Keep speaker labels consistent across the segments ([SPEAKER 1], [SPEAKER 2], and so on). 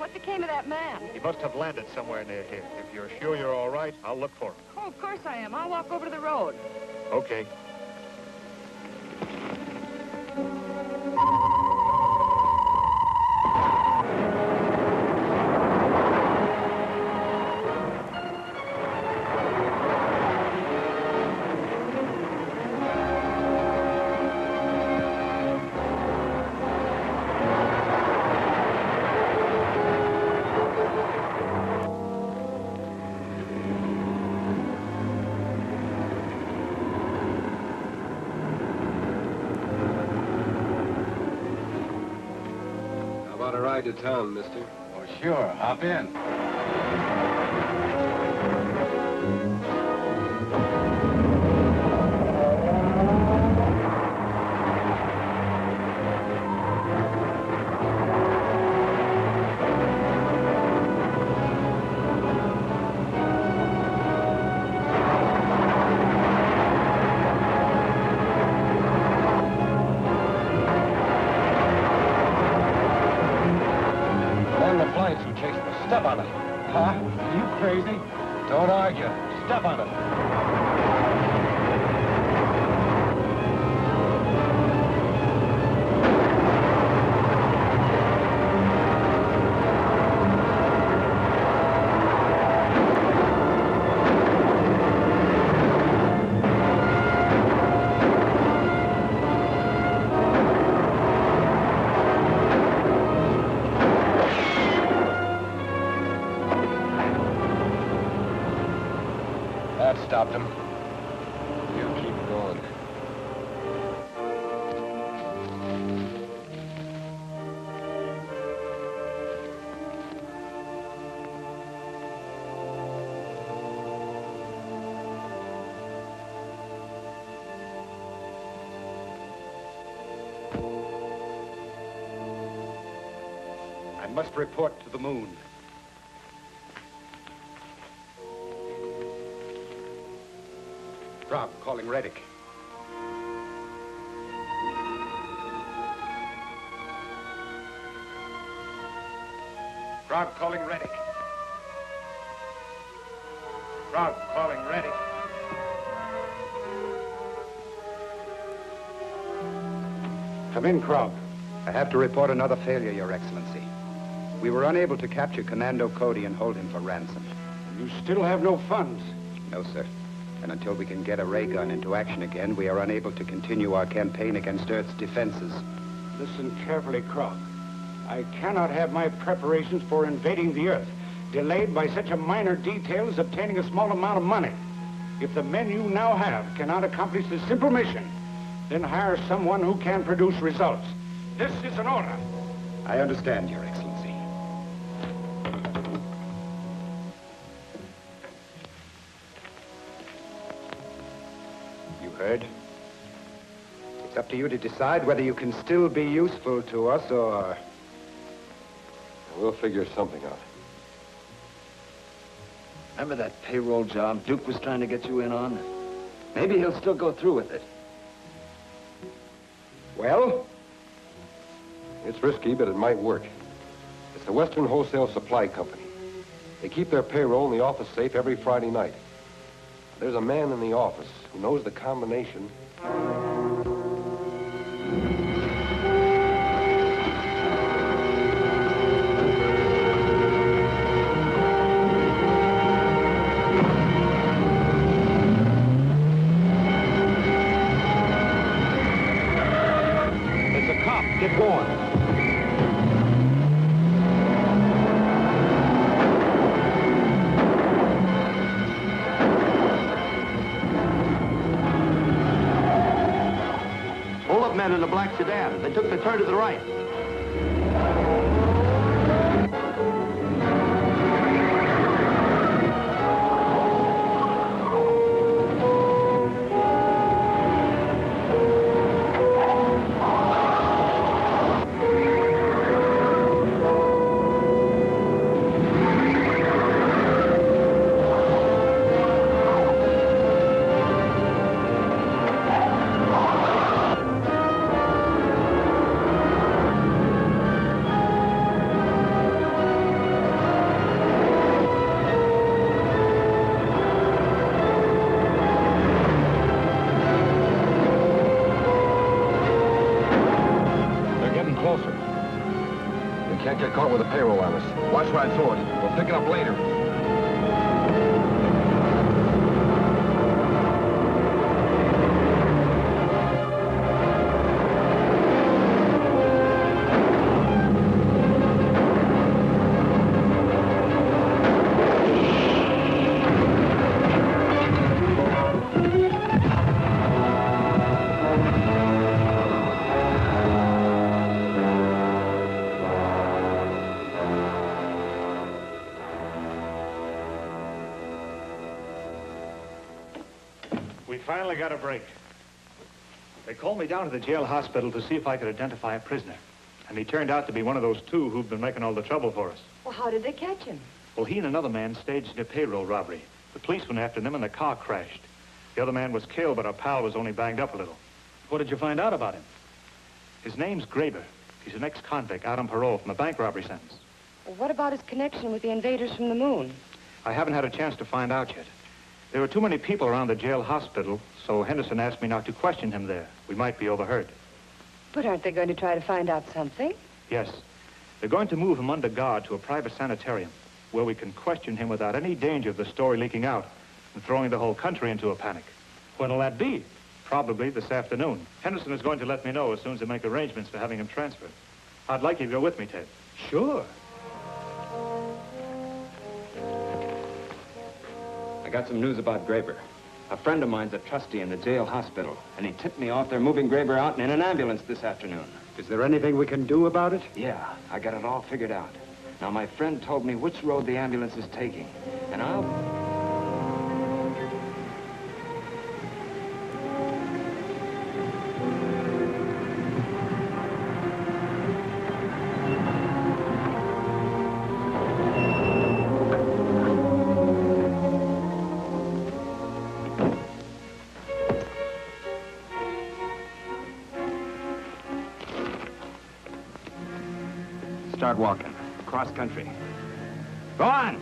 [SPEAKER 1] What became of that man?
[SPEAKER 2] He must have landed somewhere near here. If you're sure you're all right, I'll look for him.
[SPEAKER 1] Oh, of course I am. I'll walk over to the road.
[SPEAKER 2] Okay.
[SPEAKER 3] To town, mister.
[SPEAKER 4] Oh, sure. Hop in. Step on it. Huh? Are you crazy? Don't argue. Step on it. That stopped him.
[SPEAKER 3] You keep going.
[SPEAKER 4] I must report to the moon. Rob, calling Reddick. Rob, calling Reddick. Rob, calling Reddick. Come in, Krog. I have to report another failure, Your Excellency. We were unable to capture Commando Cody and hold him for ransom.
[SPEAKER 5] You still have no funds?
[SPEAKER 4] No, sir. And until we can get a ray gun into action again, we are unable to continue our campaign against Earth's defenses.
[SPEAKER 5] Listen carefully, Krog. I cannot have my preparations for invading the Earth delayed by such a minor detail as obtaining a small amount of money. If the men you now have cannot accomplish this simple mission, then hire someone who can produce results. This is an order.
[SPEAKER 4] I understand, Your Excellency. Heard? It's up to you to decide whether you can still be useful to us or...
[SPEAKER 3] We'll figure something out.
[SPEAKER 6] Remember that payroll job Duke was trying to get you in on? Maybe he'll still go through with it.
[SPEAKER 4] Well?
[SPEAKER 3] It's risky, but it might work. It's the Western Wholesale Supply Company. They keep their payroll in the office safe every Friday night. There's a man in the office who knows the combination.
[SPEAKER 4] It's a cop. Get going.
[SPEAKER 6] Men in a black sedan. They took the turn to the right.
[SPEAKER 3] on us.
[SPEAKER 2] Watch where I throw it. We'll pick it up later.
[SPEAKER 7] We finally got a break. They called me down to the jail hospital to see if I could identify a prisoner. And he turned out to be one of those two who've been making all the trouble for us.
[SPEAKER 1] Well, how did they catch him?
[SPEAKER 7] Well, he and another man staged a payroll robbery. The police went after them and the car crashed. The other man was killed, but our pal was only banged up a little.
[SPEAKER 6] What did you find out about him?
[SPEAKER 7] His name's Graber. He's an ex-convict out on parole from a bank robbery sentence.
[SPEAKER 1] Well, what about his connection with the invaders from the moon?
[SPEAKER 7] I haven't had a chance to find out yet. There were too many people around the jail hospital, so Henderson asked me not to question him there. We might be overheard.
[SPEAKER 1] But aren't they going to try to find out something?
[SPEAKER 7] Yes. They're going to move him under guard to a private sanitarium where we can question him without any danger of the story leaking out and throwing the whole country into a panic.
[SPEAKER 6] When'll that be?
[SPEAKER 7] Probably this afternoon. Henderson is going to let me know as soon as they make arrangements for having him transferred. I'd like you to go with me, Ted.
[SPEAKER 6] Sure. I got some news about Graber. A friend of mine's a trustee in the jail hospital, and he tipped me off they're moving Graber out in an ambulance this afternoon.
[SPEAKER 5] Is there anything we can do about it?
[SPEAKER 6] Yeah, I got it all figured out. Now, my friend told me which road the ambulance is taking, and I'll... Start walking. Cross country. Go on!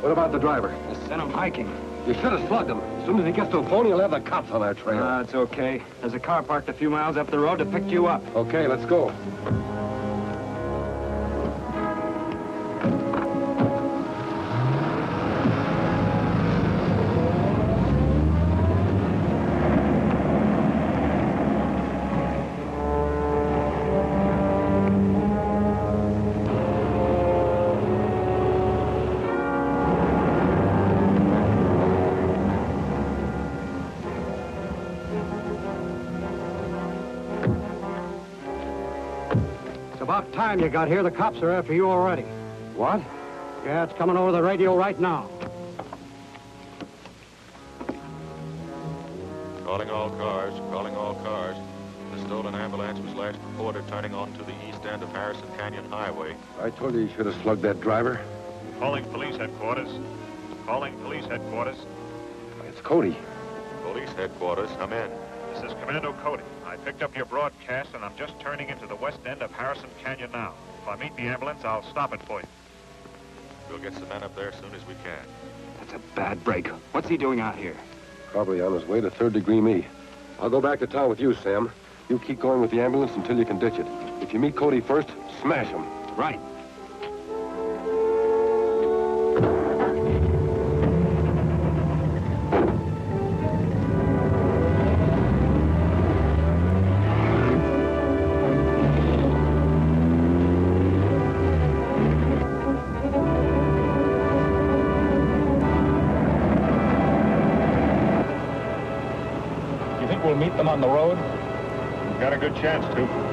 [SPEAKER 3] What about the driver?
[SPEAKER 6] Just send him hiking.
[SPEAKER 3] You should have slugged him. As soon as he gets to a pony, he'll have the cops on our trail.
[SPEAKER 6] It's okay. There's a car parked a few miles up the road to pick you up.
[SPEAKER 3] Okay, let's go.
[SPEAKER 5] About time you got here. The cops are after you already.
[SPEAKER 3] What?
[SPEAKER 5] Yeah, it's coming over the radio right now.
[SPEAKER 2] Calling all cars, calling all cars. The stolen ambulance was last reported turning onto the east end of Harrison Canyon Highway.
[SPEAKER 3] I told you should have slugged that driver.
[SPEAKER 7] Calling police headquarters. Calling police headquarters.
[SPEAKER 3] It's Cody.
[SPEAKER 2] Police headquarters, come in.
[SPEAKER 7] This is Commando Cody. I picked up your broadcast, and I'm just turning into the west end of Harrison Canyon now. If I meet the ambulance, I'll stop it for you.
[SPEAKER 2] We'll get some men up there as soon as we can.
[SPEAKER 6] That's a bad break. What's he doing out here?
[SPEAKER 3] Probably on his way to Third Degree Me. I'll go back to town with you, Sam. You keep going with the ambulance until you can ditch it. If you meet Cody first, smash him.
[SPEAKER 6] Right.
[SPEAKER 2] We'll meet them on the road? We've got a good chance to.